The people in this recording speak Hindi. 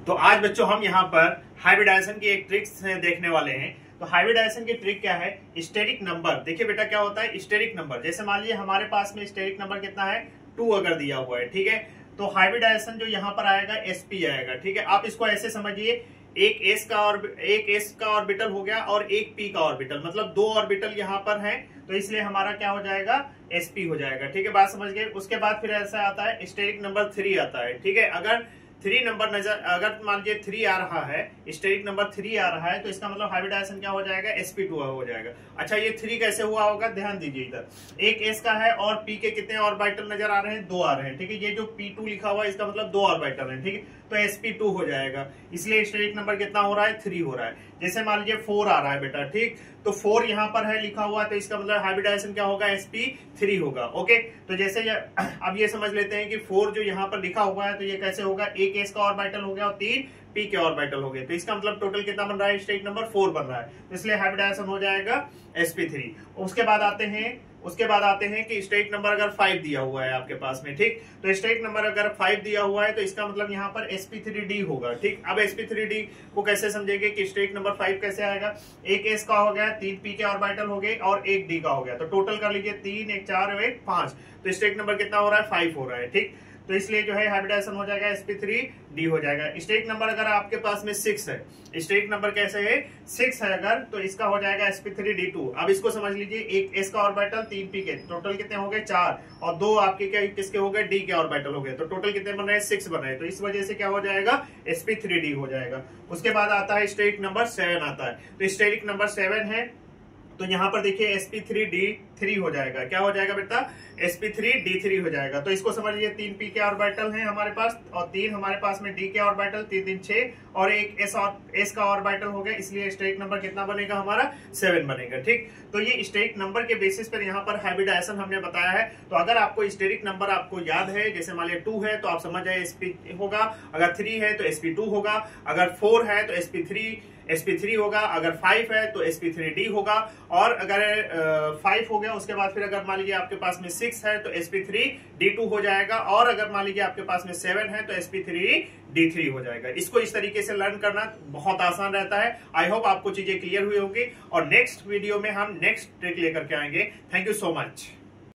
तो आज बच्चों हम यहाँ पर हाइब्रिडाइजेशन की एक ट्रिक देखने वाले हैं। तो हाइब्रिडाइजेशन की ट्रिक क्या है? Steric number. देखिए बेटा क्या होता है स्टेरिक नंबर। जैसे मान लीजिए हमारे पास में स्टेरिक नंबर कितना है 2 अगर दिया हुआ है, ठीक है। तो हाइब्रिडाइजेशन जो यहाँ पर आएगा sp आएगा, ठीक है। आप इसको ऐसे समझिए, एक s का ऑर्बिटल हो गया और एक p का ऑर्बिटल, मतलब 2 ऑर्बिटल यहाँ पर है, तो इसलिए हमारा क्या हो जाएगा sp हो जाएगा, ठीक है। बात समझ गए। उसके बाद फिर ऐसा आता है स्टेरिक नंबर 3 आता है, ठीक है। अगर 3 नंबर अगर मान लीजिए 3 आ रहा है, स्टेरिक नंबर 3 आ रहा है, तो इसका मतलब हाइब्रिडाइजेशन क्या हो जाएगा sp2 हो जाएगा। अच्छा, ये 3 कैसे हुआ होगा ध्यान दीजिए। इधर एक s का है और p के कितने ऑर्बिटल नजर आ रहे हैं? 2 आ रहे हैं, ठीक है। ये जो p2 लिखा हुआ है इसका मतलब 2 ऑर्बिटल है, ठीक है। तो sp2 हो जाएगा, इसलिए स्टेरिक नंबर कितना हो रहा है 3 हो रहा है। जैसे मान लीजिए 4 आ रहा है बेटा, ठीक, तो 4 यहाँ पर है लिखा हुआ, तो इसका मतलब हाइब्रिडाइजेशन क्या होगा sp3 होगा। ओके, तो जैसे अब ये समझ लेते हैं कि 4 जो यहाँ पर लिखा हुआ है तो ये कैसे होगा, एक s का ऑर्बिटल हो गया और 3 p के ऑर्बिटल हो गए, तो इसका मतलब टोटल कितना बन रहा है स्टेरिक नंबर 4 बन रहा है, तो इसलिए हाइब्रिडाइजेशन हो जाएगा sp3। उसके बाद आते हैं कि स्टेरिक नंबर अगर 5 दिया हुआ है आपके पास में, ठीक, तो स्टेरिक नंबर अगर 5 दिया हुआ है तो इसका मतलब यहाँ पर sp3d होगा, ठीक। अब sp3d को कैसे समझेंगे कि स्टेरिक नंबर 5 कैसे आएगा? एक s का हो गया, 3 p के ऑर्बिटल हो गए और एक d का हो गया, तो टोटल कर लीजिए 3 1 4 और 1 5, तो स्टेरिक नंबर कितना हो रहा है 5 हो रहा है, ठीक। तो इसलिए जो है हाइब्रिडाइजेशन हो जाएगा sp3d हो जाएगा। स्टेरिक नंबर अगर आपके पास में 6 है, स्टेरिक नंबर कैसे है 6 है अगर, तो इसका हो जाएगा sp3d2। अब इसको समझ लीजिए, एक s का ऑर्बिटल 3 p के, टोटल कितने हो गए 4, और 2 आपके क्या किसके हो गए d के ऑर्बिटल हो गए, तो टोटल कितने बन रहे हैं 6 बन रहे हैं, तो इस वजह से क्या हो जाएगा sp3d हो जाएगा। उसके बाद आता है स्टेरिक नंबर 7 आता है, तो स्टेरिक नंबर 7 है, तो यहाँ पर देखिए sp3d3 हो जाएगा। क्या हो जाएगा बेटा sp3d3 हो जाएगा। तो इसको समझ लीजिए 3 p के ऑर्बिटल हैं हमारे पास और 3 हमारे पास में d के ऑर्बिटल, 3 3 6 और एक s का ऑर्बिटल हो गया, इसलिए स्टेरिक नंबर कितना बनेगा हमारा 7 बनेगा, ठीक। तो ये स्टेरिक नंबर के बेसिस पर यहाँ पर हाइब्रिडाइजेशन हमने बताया है। तो अगर आपको स्टेरिक नंबर आपको याद है, जैसे मान लिया 2 है तो आप समझ जाए sp होगा, अगर 3 है तो sp2 होगा, अगर 4 है तो sp3 होगा, अगर 5 है तो sp3d होगा, और अगर 5 हो गया उसके बाद फिर अगर मान लीजिए आपके पास में 6 है तो sp3d2 हो जाएगा, और अगर मान लीजिए आपके पास में 7 है तो sp3d3 हो जाएगा। इसको इस तरीके से लर्न करना बहुत आसान रहता है। आई होप आपको चीजें क्लियर हुई होंगी, और नेक्स्ट वीडियो में हम नेक्स्ट ट्रिक लेकर के आएंगे। Thank you so much.